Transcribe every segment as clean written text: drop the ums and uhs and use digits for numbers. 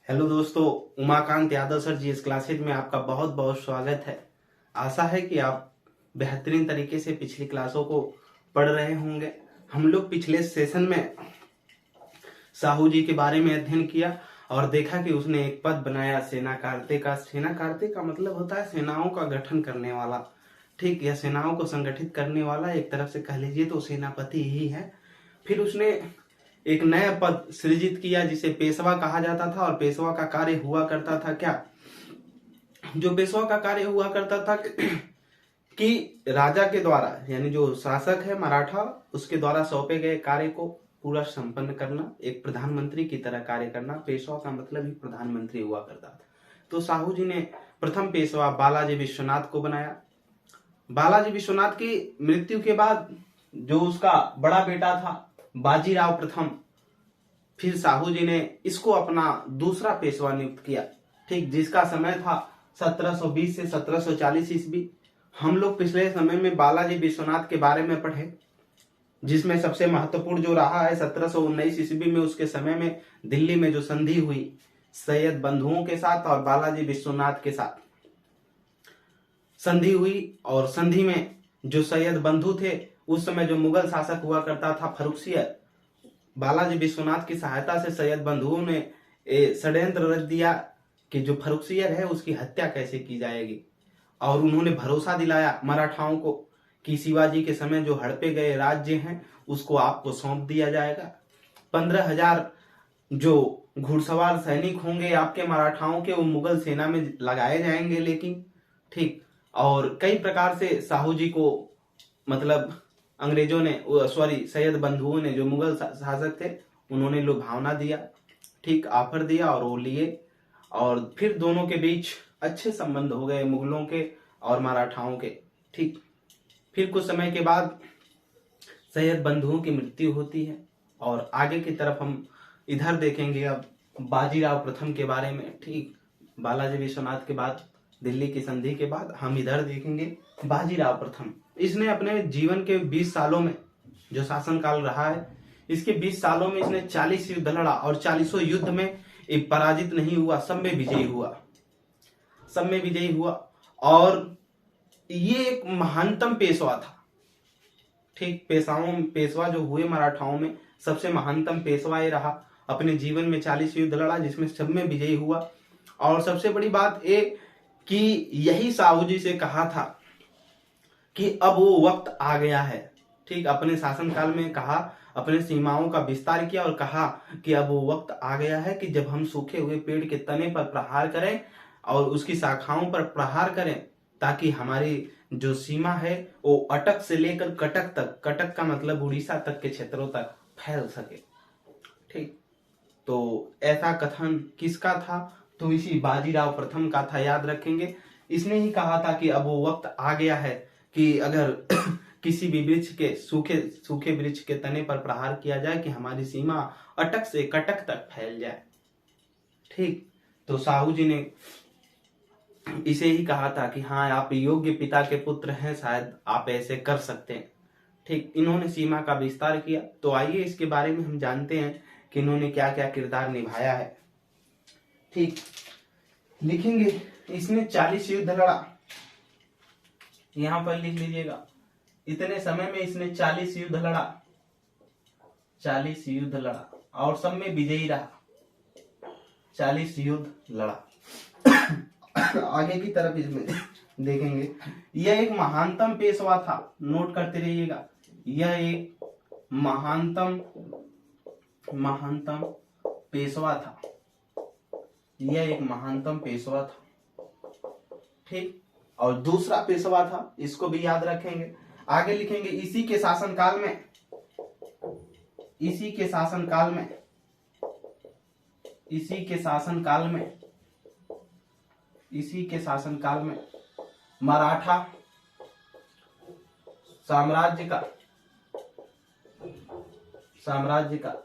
Hello दोस्तों, Umakant Yadav sir जी इस classes में आपका बहुत बहुत स्वागत है। आशा है कि आप बेहतरीन तरीके से पिछली क्लासों को पढ़ रहे होंगे। हम लोग पिछले सेशन में साहू जी के बारे में अध्ययन किया और देखा कि उसने एक पद बनाया सेना कार्ते का। सेना कार्ते का मतलब होता है सेनाओं का गठन करने वाला। ठीक, यह सेनाओं को संगठित करने वाला एक तरफ से कह लीजिए तो सेनापति ही है। फिर उसने एक नया पद सृजित किया जिसे पेशवा कहा जाता था। और पेशवा का कार्य हुआ करता था क्या, जो पेशवा का कार्य हुआ करता था कि राजा के द्वारा यानी जो शासक है मराठा, उसके द्वारा सौंपे गए कार्य को पूरा संपन्न करना, एक प्रधानमंत्री की तरह कार्य करना। पेशवा का मतलब ही प्रधानमंत्री हुआ करता था। तो साहू जी ने प्रथम पेशवा बालाजी विश्वनाथ को बनाया। बालाजी विश्वनाथ की मृत्यु के बाद जो उसका बड़ा बेटा था बाजीराव प्रथम, फिर साहू जी ने इसको अपना दूसरा पेशवा नियुक्त किया। ठीक, जिसका समय था 1720 से 1740 ईस्वी। हम लोग पिछले समय में बालाजी विश्वनाथ के बारे में पढ़े, जिसमें सबसे महत्वपूर्ण जो रहा है 1719 ईस्वी में, उसके समय में दिल्ली में जो संधि हुई सैयद बंधुओं के साथ और बालाजी विश्वनाथ के साथ संधि हुई। और संधि में जो सैयद बंधु थे, उस समय जो मुगल शासक हुआ करता था फर्रुखसियर, बालाजी विश्वनाथ की सहायता से सैयद बंधुओं ने षड्यंत्र रच दिया कि जो फर्रुखसियर है उसकी हत्या कैसे की जाएगी। और उन्होंने भरोसा दिलाया मराठाओं को कि शिवाजी के समय जो हड़पे गए राज्य हैं उसको आपको सौंप दिया जाएगा। 15,000 जो घुड़सवार सैनिक होंगे आपके मराठाओं के, वो मुगल सेना में लगाए जाएंगे। लेकिन ठीक, और कई प्रकार से साहू जी को मतलब अंग्रेजों ने सैयद बंधुओं ने, जो मुगल शासक थे, उन्होंने लुभावना दिया। ठीक, ऑफर दिया और वो लिए। और फिर दोनों के बीच अच्छे संबंध हो गए, मुगलों के और मराठाओं के। ठीक, फिर कुछ समय के बाद सैयद बंधुओं की मृत्यु होती है। और आगे की तरफ हम इधर देखेंगे अब बाजीराव प्रथम के बारे में। ठीक, बालाजी विश्वनाथ के बाद, दिल्ली की संधि के बाद हम इधर देखेंगे बाजीराव प्रथम। इसने अपने जीवन के 20 सालों में जो शासनकाल रहा है, इसके 20 सालों में इसने 40 युद्ध लड़ा और 40 युद्ध में पराजित नहीं हुआ, सब में विजयी हुआ, सब में विजयी हुआ। और ये एक महानतम पेशवा था। ठीक, पेशवा जो हुए मराठाओं में सबसे महानतम पेशवा ये रहा। अपने जीवन में 40 युद्ध लड़ा जिसमें सब में विजयी हुआ। और सबसे बड़ी बात ये कि यही साहू जी से कहा था कि अब वो वक्त आ गया है। ठीक, अपने शासनकाल में कहा, अपने सीमाओं का विस्तार किया और कहा कि अब वो वक्त आ गया है कि जब हम सूखे हुए पेड़ के तने पर प्रहार करें और उसकी शाखाओं पर प्रहार करें, ताकि हमारी जो सीमा है वो अटक से लेकर कटक तक, कटक का मतलब उड़ीसा तक के क्षेत्रों तक फैल सके। ठीक, तो ऐसा कथन किसका था? तो इसी बाजीराव प्रथम का था, याद रखेंगे। इसने ही कहा था कि अब वो वक्त आ गया है कि अगर किसी भी वृक्ष के, सूखे वृक्ष के तने पर प्रहार किया जाए कि हमारी सीमा अटक से कटक तक फैल जाए। ठीक, तो साहू जी ने इसे ही कहा था कि हाँ, आप योग्य पिता के पुत्र हैं, शायद आप ऐसे कर सकते हैं। ठीक, इन्होंने सीमा का विस्तार किया। तो आइए इसके बारे में हम जानते हैं कि इन्होंने क्या क्या किरदार निभाया है। ठीक, लिखेंगे इसने 40 युद्ध लड़ा, यहां पर लिख लीजिएगा। इतने समय में इसने 40 युद्ध लड़ा, 40 युद्ध लड़ा और सब में विजयी रहा। 40 युद्ध लड़ा। आगे की तरफ इसमें देखेंगे, यह एक महानतम पेशवा था। नोट करते रहिएगा, यह एक महानतम पेशवा था। यह एक महानतम पेशवा था। ठीक, और दूसरा पेशवा था, इसको भी याद रखेंगे। आगे लिखेंगे, इसी के शासनकाल में मराठा साम्राज्य का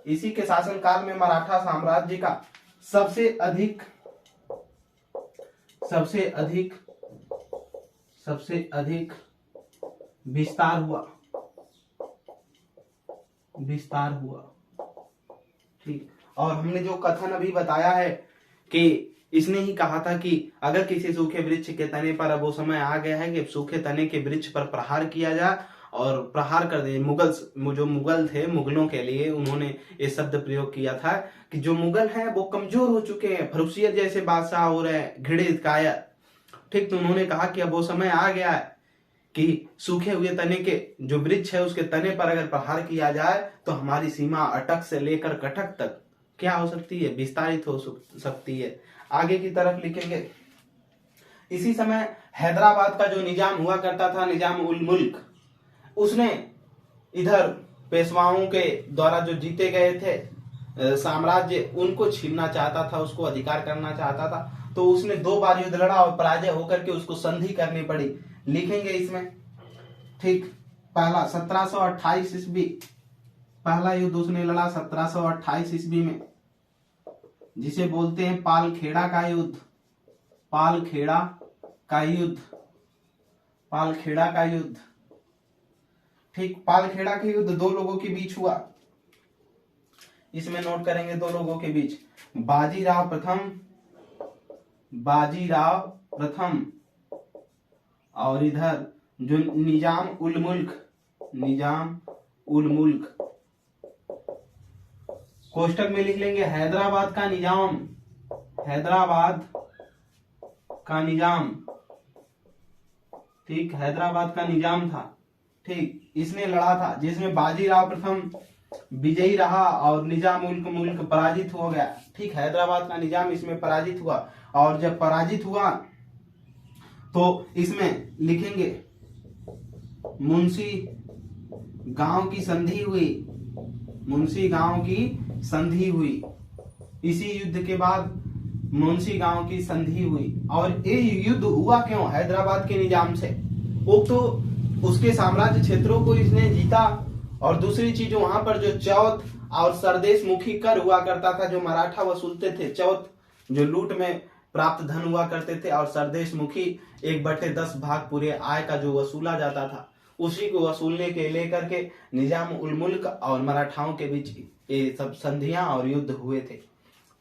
इसी के शासनकाल में मराठा साम्राज्य का सबसे अधिक विस्तार हुआ। ठीक, और हमने जो कथन अभी बताया है कि इसने ही कहा था कि अगर किसी सूखे वृक्ष के तने पर अब वो समय आ गया है कि अब सूखे तने के वृक्ष पर प्रहार किया जाए और प्रहार कर दे। जो मुगल थे, मुगलों के लिए उन्होंने ये शब्द प्रयोग किया था कि जो मुगल हैं वो कमजोर हो चुके हैं, फर्रुखियत जैसे बादशाह हो रहे हैं, घृणित कायर। ठीक, तो उन्होंने कहा कि अब वो समय आ गया है कि सूखे हुए तने के जो वृक्ष है उसके तने पर अगर प्रहार किया जाए तो हमारी सीमा अटक से लेकर कटक तक क्या हो सकती है, विस्तारित हो सकती है। आगे की तरफ लिखेंगे, इसी समय हैदराबाद का जो निजाम हुआ करता था, निजाम उल मुल्क, उसने इधर पेशवाओं के द्वारा जो जीते गए थे साम्राज्य, उनको छीनना चाहता था, उसको अधिकार करना चाहता था। तो उसने 2 बार युद्ध लड़ा और पराजय होकर के उसको संधि करनी पड़ी। लिखेंगे इसमें, ठीक, पहला 1728 ईस्वी, पहला युद्ध उसने लड़ा 1728 ईस्वी में, जिसे बोलते हैं पालखेड़ा का युद्ध। पालखेड़ा का युद्ध, पालखेड़ा का युद्ध। ठीक, पालखेड़ा के युद्ध 2 लोगों के बीच हुआ। इसमें नोट करेंगे 2 लोगों के बीच, बाजीराव प्रथम और इधर जो निजाम उल मुल्क। कोष्टक में लिख लेंगे हैदराबाद का निजाम, ठीक, हैदराबाद का निजाम था। ठीक, इसने लड़ा था जिसमें बाजीराव प्रथम विजयी रहा और निजाम उल मुल्क पराजित हो गया। ठीक, हैदराबाद का निजाम इसमें पराजित हुआ और जब पराजित हुआ तो इसमें लिखेंगे मुंशी गांव की संधि हुई। इसी युद्ध के बाद मुंशी गांव की संधि हुई। और ये युद्ध हुआ क्यों? हैदराबाद के निजाम से। वो तो उसके साम्राज्य क्षेत्रों को इसने जीता और दूसरी चीज वहां पर जो चौथ और सरदेश मुखी कर हुआ करता था, जो मराठा वसूलते थे, चौथ जो लूट में प्राप्त धन हुआ करते थे और सरदेश मुखी 1/10 भाग पूरे आय का जो वसूला जाता था, उसी को वसूलने के लेकर के निजाम उल मुल्क और मराठाओं के बीच ये सब संधियां और युद्ध हुए थे।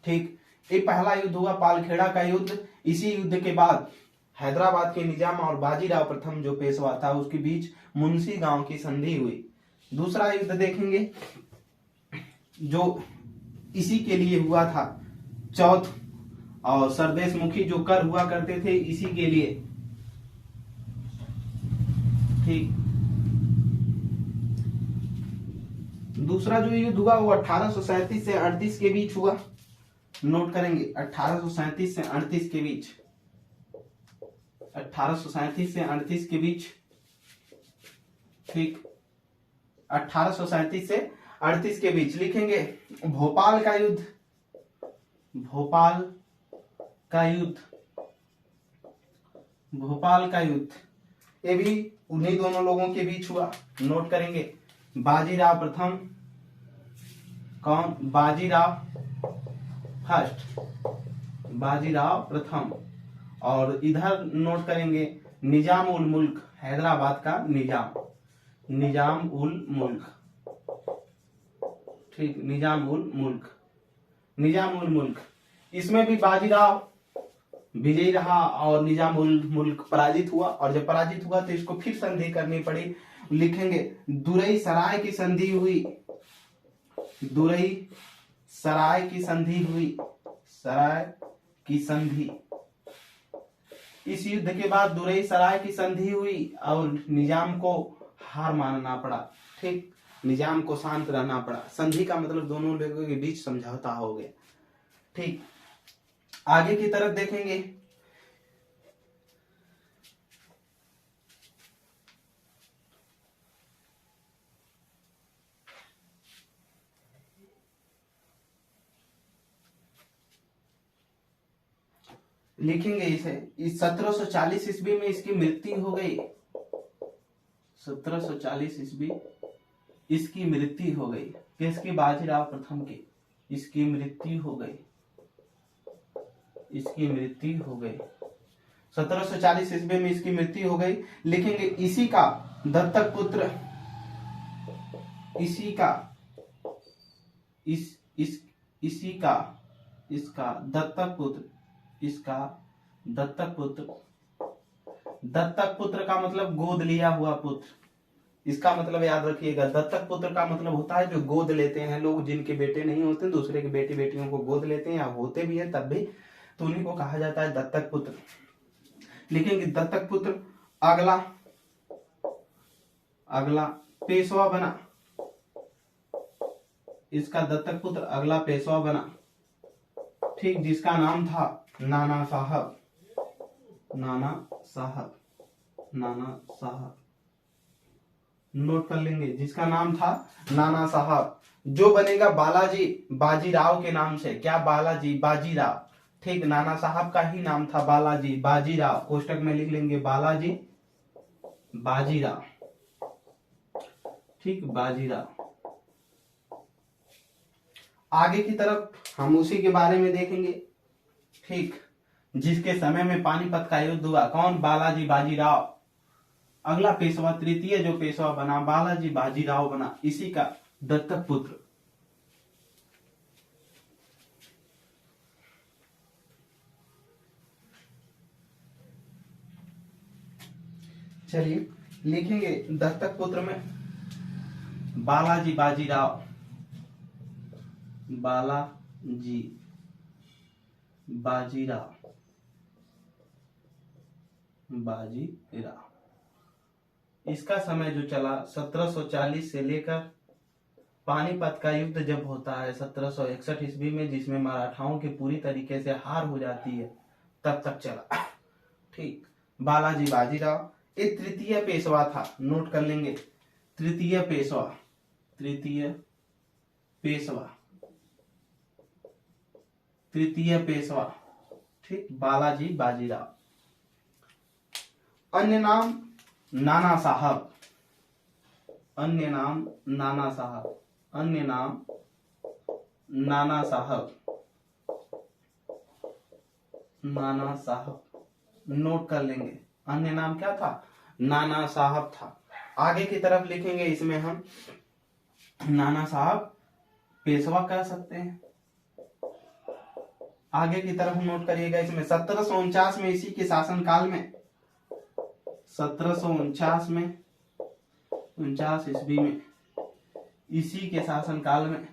ठीक, ये पहला युद्ध हुआ पालखेड़ा का युद्ध। इसी युद्ध के बाद हैदराबाद के निजाम और बाजीराव प्रथम जो पेशवा था उसके बीच मुंशी गांव की संधि हुई। दूसरा युद्ध देखेंगे जो इसी के लिए हुआ था, चौथ और सरदेश मुखी जो कर हुआ करते थे इसी के लिए। ठीक, दूसरा जो युद्ध हुआ वो 1837 से 38 के बीच हुआ। नोट करेंगे 1837 से 38 के बीच, 1837 से 38 के बीच। ठीक, 1837 से 38 के बीच लिखेंगे भोपाल का युद्ध, भोपाल का युद्ध, ये भी उन्हीं दोनों लोगों के बीच हुआ। नोट करेंगे बाजीराव प्रथम, कौन? बाजीराव फर्स्ट, बाजीराव प्रथम। और इधर नोट करेंगे निजाम उल मुल्क, हैदराबाद का निजाम उल मुल्क। ठीक, निजाम उल मुल्क। इसमें भी बाजीराव विजयी रहा और निजाम उल मुल्क पराजित हुआ। और जब पराजित हुआ तो इसको फिर संधि करनी पड़ी। लिखेंगे दुरई सराय की संधि हुई, सराय की संधि। इस युद्ध के बाद दुरई सराय की संधि हुई और निजाम को हार मानना पड़ा। ठीक, निजाम को शांत रहना पड़ा। संधि का मतलब दोनों लोगों के बीच समझौता हो गया। ठीक, आगे की तरफ देखेंगे लिखेंगे इसे, इस 1740 ईस्वी में इसकी मृत्यु हो गई। 1740 ईस्वी इसकी मृत्यु हो गई। किसकी? बाजीराव प्रथम की। इसकी मृत्यु हो गई। 1740 ईस्वी में इसकी मृत्यु हो गई। लिखेंगे इसी का दत्तक पुत्र, इसका दत्तक पुत्र, दत्तक पुत्र का मतलब गोद लिया हुआ पुत्र। इसका मतलब याद रखिएगा, दत्तक पुत्र का मतलब होता है जो गोद लेते हैं लोग, जिनके बेटे नहीं होते, दूसरे के बेटी बेटियों को गोद लेते हैं, या होते भी है तब भी, तो उन्हीं को कहा जाता है दत्तक पुत्र। लिखेंगे दत्तक पुत्र अगला पेशवा बना। इसका दत्तक पुत्र अगला पेशवा बना, ठीक, जिसका नाम था नाना साहब। नोट कर लेंगे, जिसका नाम था नाना साहब, जो बनेगा बालाजी बाजीराव के नाम से। क्या? बालाजी बाजीराव, ठीक, नाना साहब का ही नाम था बालाजी बाजीराव। कोष्टक में लिख लेंगे बालाजी बाजीराव, ठीक, बाजीराव। आगे की तरफ हम उसी के बारे में देखेंगे, ठीक, जिसके समय में पानीपत का युद्ध हुआ। कौन? बालाजी बाजीराव। अगला पेशवा, तृतीय जो पेशवा बना बालाजी बाजीराव बना, इसी का दत्तक पुत्र। चलिए लिखेंगे दत्तक पुत्र में बालाजी बाजीराव, बालाजी बाजीराव, इसका समय जो चला 1740 से लेकर पानीपत का युद्ध जब होता है 1761 ईस्वी में, जिसमें मराठाओं की पूरी तरीके से हार हो जाती है, तब तक चला, ठीक। बालाजी बाजीराव एक तृतीय पेशवा था, नोट कर लेंगे, तृतीय पेशवा, ठीक, बालाजी बाजीराव। अन्य नाम नाना साहब, नोट कर लेंगे, अन्य नाम क्या था? नाना साहब था। आगे की तरफ लिखेंगे, इसमें हम नाना साहब पेशवा कह सकते हैं। आगे की तरफ नोट करिएगा, इसमें 1749 में इसी के शासनकाल में, 1749 में 49 ईस्वी में, इसी के शासनकाल में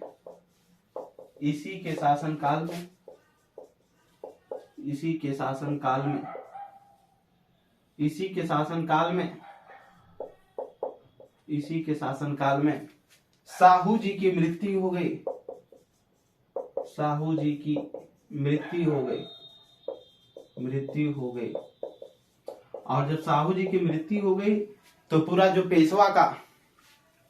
साहू जी की मृत्यु हो गई। और जब साहू जी की मृत्यु हो गई तो पूरा जो पेशवा का,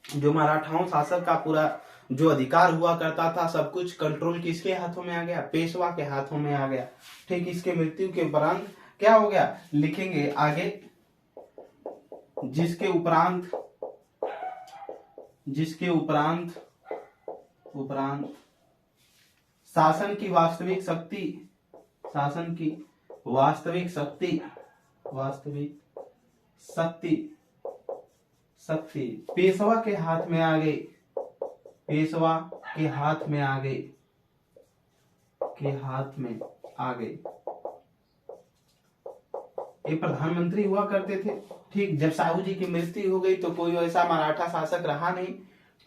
जो मराठाओं शासक का पूरा जो अधिकार हुआ करता था, सब कुछ कंट्रोल किसके हाथों में आ गया? पेशवा के हाथों में आ गया, ठीक। इसके मृत्यु के उपरांत क्या हो गया? लिखेंगे आगे, जिसके उपरांत शासन की वास्तविक शक्ति पेशवा के हाथ में आ गई, ये प्रधानमंत्री हुआ करते थे, ठीक। जब साहू जी की मृत्यु हो गई तो कोई ऐसा मराठा शासक रहा नहीं,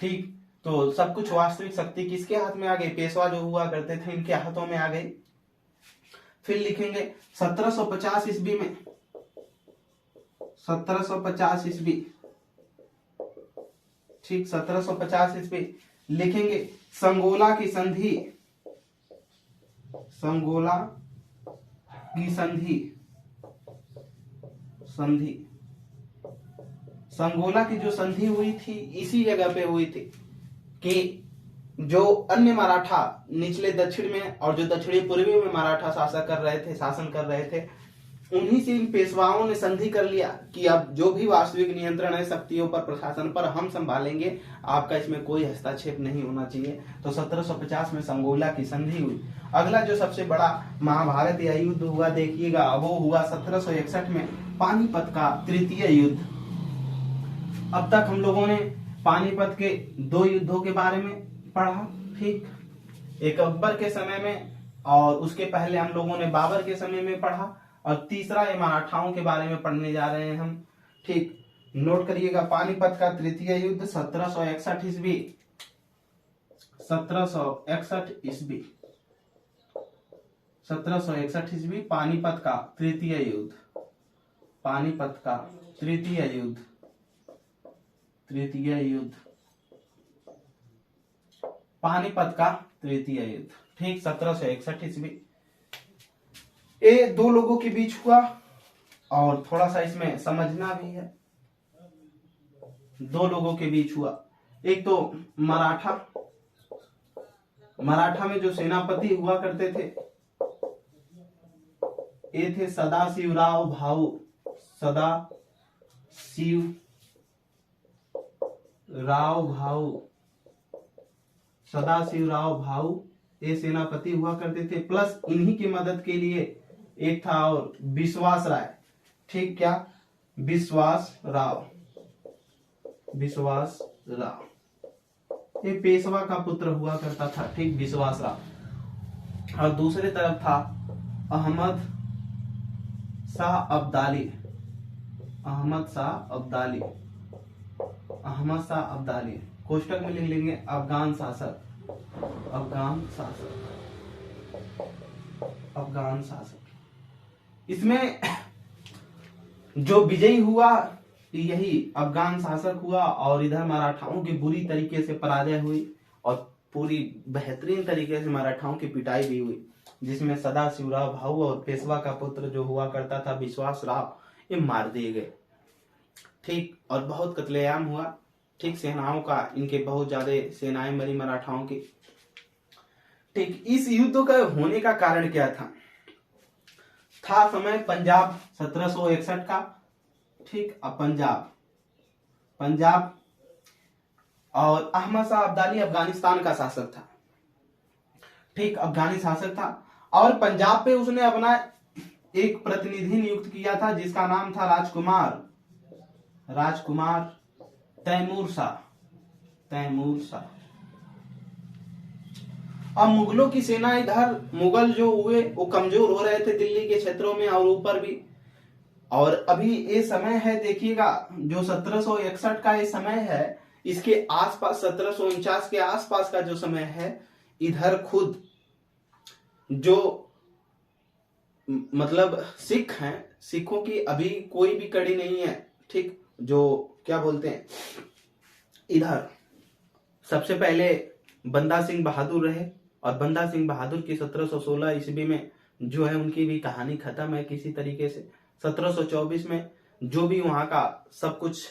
ठीक, तो सब कुछ वास्तविक शक्ति किसके हाथ में आ गई? पेशवा जो हुआ करते थे, इनके हाथों में आ गई। फिर लिखेंगे 1750 ईस्वी में, 1750 ईस्वी, ठीक, 1750 ईस्वी लिखेंगे संगोला की जो संधि हुई थी, इसी जगह पे हुई थी कि जो अन्य मराठा निचले दक्षिण में और जो दक्षिणी पूर्वी में मराठा शासन कर रहे थे, उन्हीं से इन पेशवाओं ने संधि कर लिया कि अब जो भी वास्तविक नियंत्रण है शक्तियों पर, प्रशासन पर, हम संभालेंगे, आपका इसमें कोई हस्तक्षेप नहीं होना चाहिए। तो 1750 में संगोला की संधि हुई। अगला जो सबसे बड़ा महाभारत या युद्ध हुआ, देखिएगा, वो हुआ 1761 में, पानीपत का तृतीय युद्ध। अब तक हम लोगों ने पानीपत के 2 युद्धों के बारे में पढ़ा, ठीक। एक अकबर के समय में और उसके पहले हम लोगों ने बाबर के समय में पढ़ा, और तीसरा ये मराठाओं के बारे में पढ़ने जा रहे हैं हम। ठीक, नोट करिएगा। पानीपत का तृतीय युद्ध 1761 ईस्वी, 1761 ईस्वी, 1761 ईस्वी पानीपत का तृतीय युद्ध, पानीपत का तृतीय युद्ध, तृतीय युद्ध, पानीपत का तृतीय युद्ध। ठीक, 1761 ईस्वी। ये दो लोगों के बीच हुआ, और थोड़ा सा इसमें समझना भी है। दो लोगों के बीच हुआ, एक तो मराठा में जो सेनापति हुआ करते थे, ये थे सदाशिवराव भाऊ, सदाशिवराव भाऊ ये सेनापति हुआ करते थे। प्लस इन्हीं की मदद के लिए एक था और विश्वास राय। ठीक, क्या? विश्वास राव, ये पेशवा का पुत्र हुआ करता था। ठीक, विश्वास राव। और दूसरे तरफ था अहमद शाह अब्दाली, कोष्टक में लिख लेंगे अफगान शासक। इसमें जो विजयी हुआ यही अफगान शासक हुआ, और इधर मराठाओं की बुरी तरीके से पराजय हुई, और पूरी बेहतरीन तरीके से मराठाओं की पिटाई भी हुई, जिसमें सदाशिवराव भाऊ और पेशवा का पुत्र जो हुआ करता था विश्वास राव, ये मार दिए गए। ठीक, और बहुत कत्लेआम हुआ। ठीक, सेनाओं का, इनके बहुत ज्यादा सेनाएं मरी मराठाओं की। ठीक, इस युद्ध का होने का कारण क्या था समय पंजाब 1761 का। ठीक, अब पंजाब और अहमद शाह अब्दाली अफगानिस्तान का शासक था। ठीक, अफगानी शासक था, और पंजाब पे उसने अपना एक प्रतिनिधि नियुक्त किया था, जिसका नाम था राजकुमार तैमूर शाह। अब मुगलों की सेना, इधर मुगल जो हुए वो कमजोर हो रहे थे दिल्ली के क्षेत्रों में और ऊपर भी। और अभी ये समय है, देखिएगा, जो 1761 का ये समय है, इसके आसपास 1749 के आसपास का जो समय है, इधर खुद जो मतलब सिख हैं, सिखों की अभी कोई भी कड़ी नहीं है। ठीक, जो क्या बोलते हैं, इधर सबसे पहले बंदा सिंह बहादुर रहे, और बंदा सिंह बहादुर की 1716 ईस्वी में जो है उनकी भी कहानी खत्म है किसी तरीके से। 1724 में जो भी वहां का सब कुछ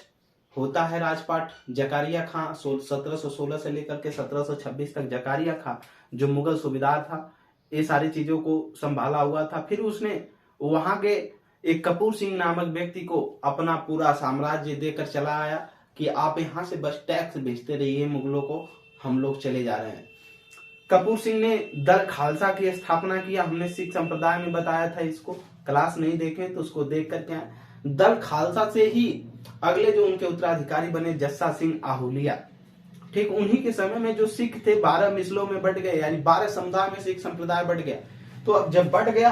होता है राजपाट, जकारिया खां 1716 से लेकर के 1726 तक जकारिया खां जो मुगल सूबेदार था, ये सारी चीजों को संभाला हुआ था। फिर उसने वहां के एक कपूर सिंह नामक व्यक्ति को अपना पूरा साम्राज्य देकर चला आया कि आप यहाँ से बस टैक्स भेजते रहिए मुगलों को, हम लोग चले जा रहे हैं। कपूर सिंह ने दल खालसा की स्थापना किया। हमने सिख संप्रदाय में बताया था, इसको क्लास नहीं देखे तो उसको देख करके आए। दल खालसा से ही अगले जो उनके उत्तराधिकारी बने जस्सा सिंह आहुलिया। ठीक, उन्हीं के समय में जो सिख थे 12 मिसलों में बट गए, यानी 12 समुदाय में सिख संप्रदाय बढ़ गया। तो अब जब बढ़ गया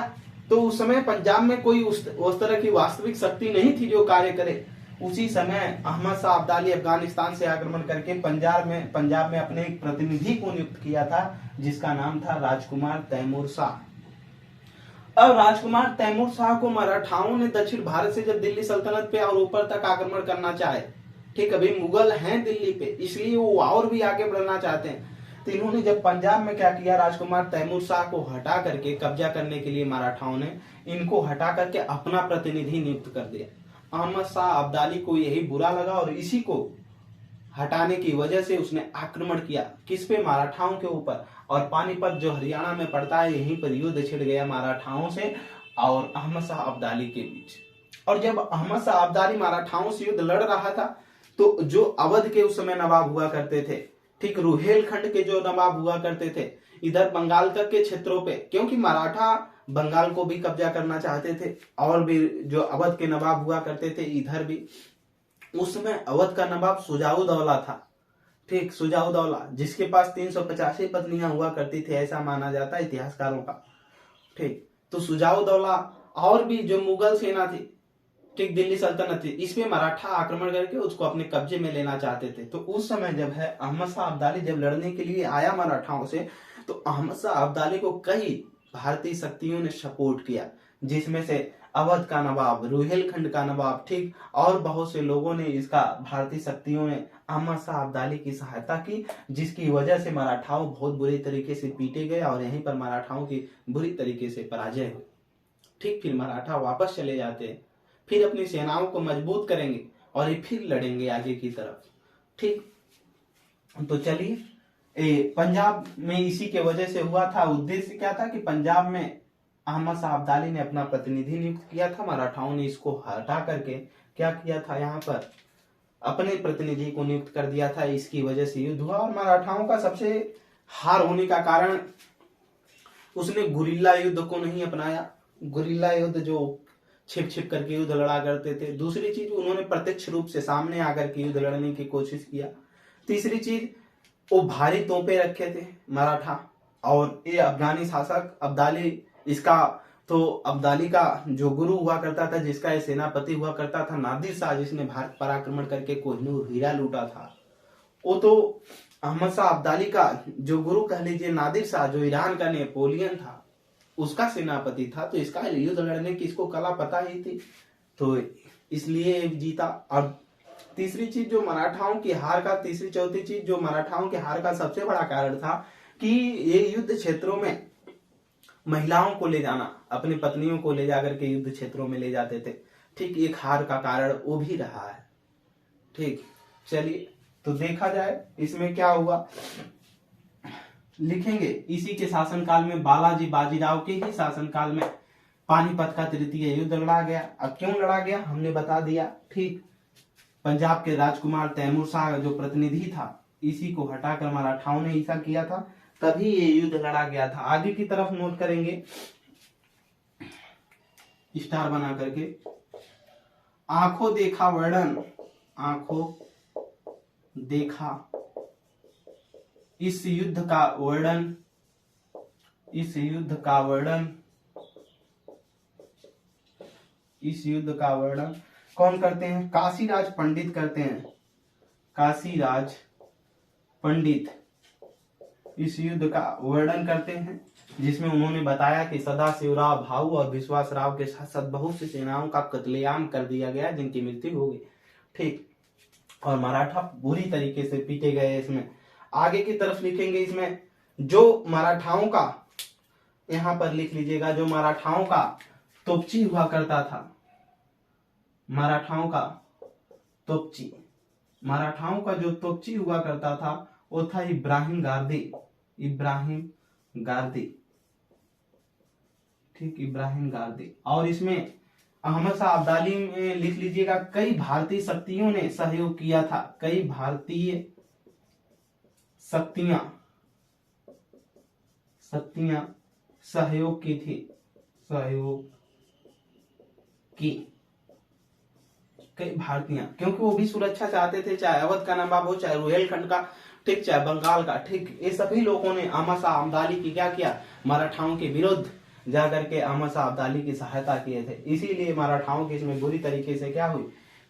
तो उस समय पंजाब में कोई उस तरह की वास्तविक शक्ति नहीं थी जो कार्य करे। उसी समय अहमद शाह अब्दाली अफगानिस्तान से आक्रमण करके पंजाब में अपने एक प्रतिनिधि को नियुक्त किया था, जिसका नाम था राजकुमार तैमूर शाह। अब राजकुमार तैमूर शाह को मराठाओं ने दक्षिण भारत से जब दिल्ली सल्तनत पे और ऊपर तक आक्रमण करना चाहे, ठीक, अभी मुगल हैं दिल्ली पे, इसलिए वो और भी आगे बढ़ना चाहते हैं। तो इन्होंने जब पंजाब में क्या किया, राजकुमार तैमूर शाह को हटा करके कब्जा करने के लिए मराठाओं ने इनको हटा करके अपना प्रतिनिधि नियुक्त कर दिया। अहमद शाह अब्दाली को यही बुरा लगा और इसी को हटाने की वजह से उसने आक्रमण किया। किस पे? मराठाओं के ऊपर। और पानीपत जो हरियाणा में पड़ता है, यहीं पर युद्ध छिड़ गया मराठाओं से और अहमद शाह अब्दाली के बीच। और जब अहमद शाह अब्दाली मराठाओं से युद्ध लड़ रहा था तो जो अवध के उस समय नवाब हुआ करते थे, ठीक, रुहेलखंड के जो नवाब हुआ करते थे, इधर बंगाल तक के क्षेत्रों पे, क्योंकि मराठा बंगाल को भी कब्जा करना चाहते थे, और भी जो अवध के नवाब हुआ करते थे इधर भी। उस समय अवध का नवाब सुजाउद्दौला था, ठीक, सुजाउद्दौला, जिसके पास 385 पत्नियां हुआ करती थी, ऐसा माना जाता है इतिहासकारों का। ठीक। तो सुजाउद्दौला और भी जो मुगल सेना थी, ठीक, दिल्ली सल्तनत थी, इसमें मराठा आक्रमण करके उसको अपने कब्जे में लेना चाहते थे। तो उस समय जब है अहमद शाह अब्दाली जब लड़ने के लिए आया मराठाओं से, तो अहमद शाह अब्दाली को कई भारतीय शक्तियों ने सपोर्ट किया, जिसमें से अवध का नवाब, रुहेलखंड का नवाब, ठीक, और बहुत से लोगों ने इसका भारतीय शक्तियों ने अहमद शाह अब्दाली की सहायता की, जिसकी वजह से मराठाओं बहुत बुरी तरीके से पीटे गए और यहीं पर मराठाओं की बुरी तरीके से पराजय हुई। ठीक, फिर मराठा वापस चले जाते हैं, फिर अपनी सेनाओं को मजबूत करेंगे और ये फिर लड़ेंगे आगे की तरफ। ठीक, तो चलिए, पंजाब में इसी के वजह से हुआ था। उद्देश्य क्या था कि पंजाब में अहमद शाह अब्दाली ने अपना प्रतिनिधि नियुक्त किया था, मराठाओं ने इसको हटा करके क्या किया था, यहाँ पर अपने प्रतिनिधि को नियुक्त कर दिया था। इसकी वजह से युद्ध हुआ और मराठाओं का सबसे हार होने का कारण उसने गुरिल्ला युद्ध को नहीं अपनाया। गुरिल्ला युद्ध जो छिप छिप करके युद्ध लड़ा करते थे। दूसरी चीज, उन्होंने प्रत्यक्ष रूप से सामने आकर के युद्ध लड़ने की कोशिश किया। तीसरी चीज, वो भारी तोपें रखे थे मराठा, और ये अफगानी शासक अब्दाली, इसका तो अब्दाली का जो गुरु हुआ करता था, जिसका ये सेनापति हुआ करता था, नादिर शाह, जिसने भारत पर आक्रमण करके कोहिनूर हीरा लूटा था, वो तो अहमद शाह अब्दाली का जो गुरु कह लीजिए, नादिर शाह, जो ईरान का नेपोलियन था, उसका सेनापति था। तो इसका युद्ध लड़ने की इसको कला पता ही थी, तो इसलिए जीता। और तीसरी चीज जो मराठाओं की हार का, तीसरी चौथी चीज जो मराठाओं के हार का सबसे बड़ा कारण था कि ये युद्ध क्षेत्रों में महिलाओं को ले जाना, अपनी पत्नियों को ले जाकर के युद्ध क्षेत्रों में ले जाते थे। ठीक, एक हार का कारण वो भी रहा है। ठीक, चलिए, तो देखा जाए इसमें क्या हुआ, लिखेंगे इसी के शासनकाल में, बालाजी बाजीराव के ही शासनकाल में पानीपत का तृतीय युद्ध लड़ा गया। अब क्यों लड़ा गया हमने बता दिया। ठीक, पंजाब के राजकुमार तैमूर शाह जो प्रतिनिधि था, इसी को हटाकर मराठाओं ने ऐसा किया था, तभी ये युद्ध लड़ा गया था। आगे की तरफ नोट करेंगे स्टार बना करके, आंखों देखा वर्णन, आंखों देखा इस युद्ध का वर्णन, इस युद्ध का वर्णन, इस युद्ध का वर्णन कौन करते हैं, काशीराज पंडित करते हैं। काशीराज पंडित इस युद्ध का वर्णन करते हैं, जिसमें उन्होंने बताया कि सदाशिवराव भाऊ और विश्वास राव के साथ साथ बहुत सी सेनाओं का कत्लेआम कर दिया गया, जिनकी मृत्यु हो गई। ठीक, और मराठा बुरी तरीके से पीटे गए। इसमें आगे की तरफ लिखेंगे, इसमें जो मराठाओं का, यहां पर लिख लीजिएगा, जो मराठाओं का तोपची हुआ करता था, मराठाओं का तोपची, मराठाओं का जो तोपची हुआ करता था वो था इब्राहिम गारदी, इब्राहिम गारदी। ठीक, इब्राहिम गारदी। और इसमें अहमद शाह अब्दाली में लिख लीजिएगा, कई भारतीय शक्तियों ने सहयोग किया था, कई भारतीय शक्तियां सहयोग की थी, सहयोग की कई भारतीय, क्योंकि वो भी सुरक्षा चाहते थे, चाहे अवध का नवाब हो, चाहे रुहेलखंड का, ठीक, चाहे बंगाल का। ठीक, ये सभी लोगों ने अहमद शाह अब्दाली की क्या किया, मराठाओं के विरुद्ध जाकर के अहमद शाह अब्दाली की सहायता किए थे। इसीलिए मराठाओं की इसमें बुरी तरीके से क्या हुई,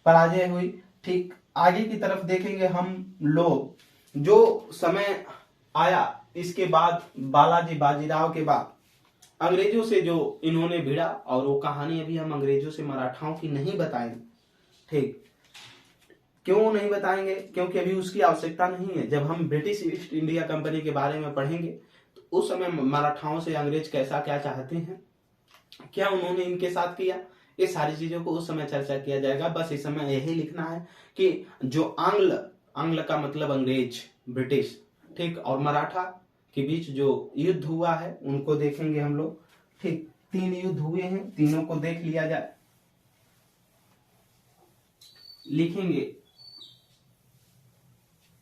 पराजय हुई। ठीक, आगे की तरफ देखेंगे हम लोग, जो समय आया इसके बाद, बालाजी बाजीराव के बाद अंग्रेजों से जो इन्होंने भिड़ा, और वो कहानी अभी हम अंग्रेजों से मराठाओं की नहीं बताएंगे। ठीक, क्यों नहीं बताएंगे, क्योंकि अभी उसकी आवश्यकता नहीं है। जब हम ब्रिटिश ईस्ट इंडिया कंपनी के बारे में पढ़ेंगे, तो उस समय मराठाओं से अंग्रेज कैसा क्या चाहते हैं, क्या उन्होंने इनके साथ किया, ये सारी चीजों को उस समय चर्चा किया जाएगा। बस इस समय यही लिखना है कि जो आंग्ल का मतलब अंग्रेज, ब्रिटिश, ठीक, और मराठा के बीच जो युद्ध हुआ है उनको देखेंगे हम लोग। ठीक, 3 युद्ध हुए हैं, तीनों को देख लिया जाए। लिखेंगे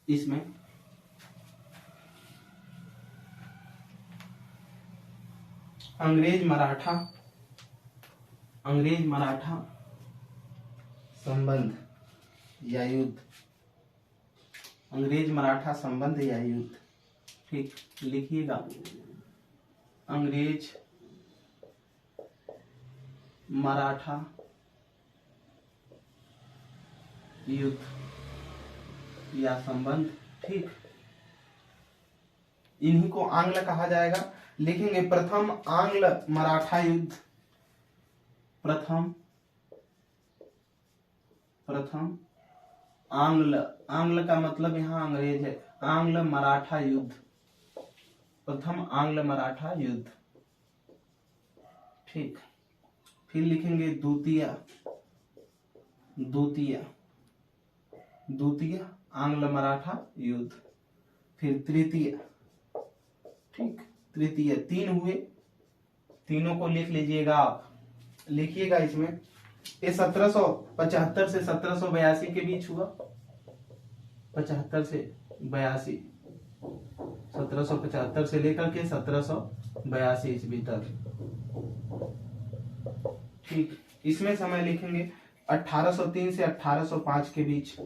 इसमें अंग्रेज मराठा संबंध या युद्ध, अंग्रेज मराठा संबंध या युद्ध। ठीक, लिखिएगा अंग्रेज मराठा युद्ध या संबंध। ठीक, इन्हीं को आंग्ल कहा जाएगा। लिखेंगे प्रथम आंग्ल मराठा युद्ध। प्रथम आंग्ल का मतलब यहाँ अंग्रेज है। आंग्ल मराठा युद्ध, प्रथम आंग्ल मराठा युद्ध। ठीक, फिर लिखेंगे द्वितीय आंग्ल मराठा युद्ध। फिर तृतीय, ठीक, तृतीय, 3 हुए, तीनों को लिख लीजिएगा आप। लिखिएगा इसमें, ये 1775 से 1782 के बीच हुआ। 75 से 82, 1775 से लेकर के 1782 ईस्वी तक। ठीक, इसमें समय लिखेंगे 1803 से 1805 के बीच।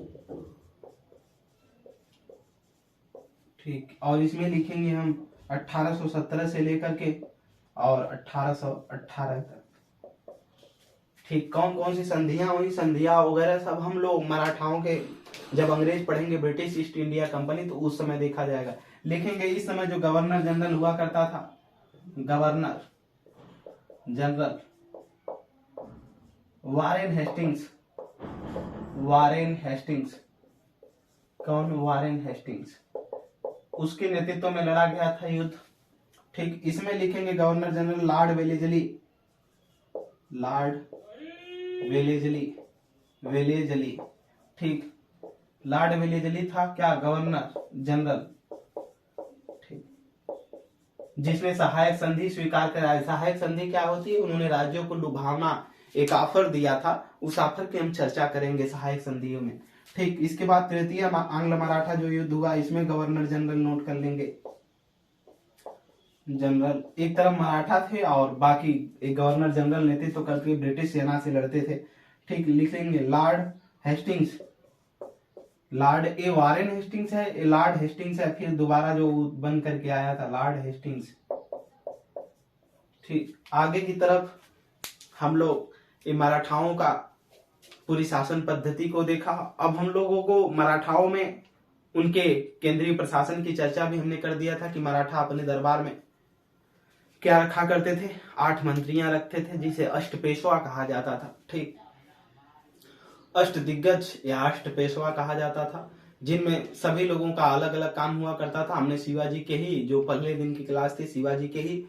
ठीक, और इसमें लिखेंगे हम 1817 से लेकर के और 1818 तक। ठीक, कौन कौन सी संधियां हुई, संधियां वगैरह सब हम लोग मराठाओं के जब अंग्रेज पढ़ेंगे, ब्रिटिश ईस्ट इंडिया कंपनी, तो उस समय देखा जाएगा। लिखेंगे इस समय जो गवर्नर जनरल हुआ करता था, गवर्नर जनरल वारेन हेस्टिंग्स। कौन? Warren Hastings. उसके नेतृत्व में लड़ा गया था युद्ध। ठीक, इसमें लिखेंगे गवर्नर जनरल लॉर्ड वेलेजली। ठीक, लॉर्ड वेलेजली था क्या? Governor general. ठीक, जिसने सहायक संधि स्वीकार कराया। सहायक संधि क्या होती है? उन्होंने राज्यों को लुभावना एक ऑफर दिया था, उस ऑफर की हम चर्चा करेंगे सहायक संधियों में। ठीक, इसके बाद तृतीय आंग्ल मराठा जो युद्ध हुआ, इसमें गवर्नर जनरल नोट कर लेंगे। जनरल एक तरफ मराठा थे और बाकी एक गवर्नर जनरल नेतृत्व करके ब्रिटिश सेना से लड़ते थे। ठीक, लिख लेंगे लॉर्ड हेस्टिंग्स। लॉर्ड, ए वारेन हेस्टिंग्स है, ए लॉर्ड हेस्टिंग्स है, फिर दोबारा जो बन करके आया था लॉर्ड हेस्टिंग्स। ठीक, आगे की तरफ हम लोग ये मराठाओं का पूरी शासन पद्धति को देखा। अब हम लोगों को मराठाओं में उनके केंद्रीय प्रशासन की चर्चा भी हमने कर दिया था कि मराठा अपने दरबार में क्या रखा करते थे? 8 मंत्रियां रखते थे, जिसे अष्ट पेशवा कहा जाता था। ठीक, अष्ट दिग्गज या अष्ट पेशवा कहा जाता था, जिनमें सभी लोगों का अलग अलग काम हुआ करता था। हमने शिवाजी के ही, जो पहले दिन की क्लास थी, शिवाजी के ही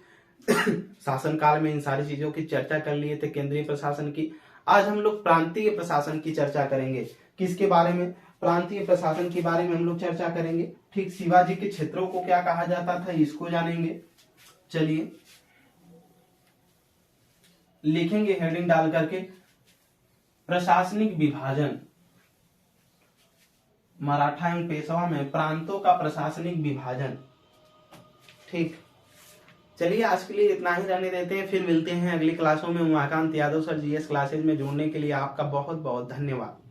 शासनकाल में इन सारी चीजों की चर्चा कर लिए थे, केंद्रीय प्रशासन की। आज हम लोग प्रांतीय प्रशासन की चर्चा करेंगे। किसके बारे में? प्रांतीय प्रशासन के बारे में हम लोग चर्चा करेंगे। ठीक, शिवाजी के क्षेत्रों को क्या कहा जाता था, इसको जानेंगे। चलिए लिखेंगे हेडिंग डाल करके, प्रशासनिक विभाजन। मराठा एवं पेशवा में प्रांतों का प्रशासनिक विभाजन। ठीक, चलिए आज के लिए इतना ही रहने देते हैं, फिर मिलते हैं अगली क्लासों में। Umakant Yadav sir, GS classes में जुड़ने के लिए आपका बहुत बहुत धन्यवाद।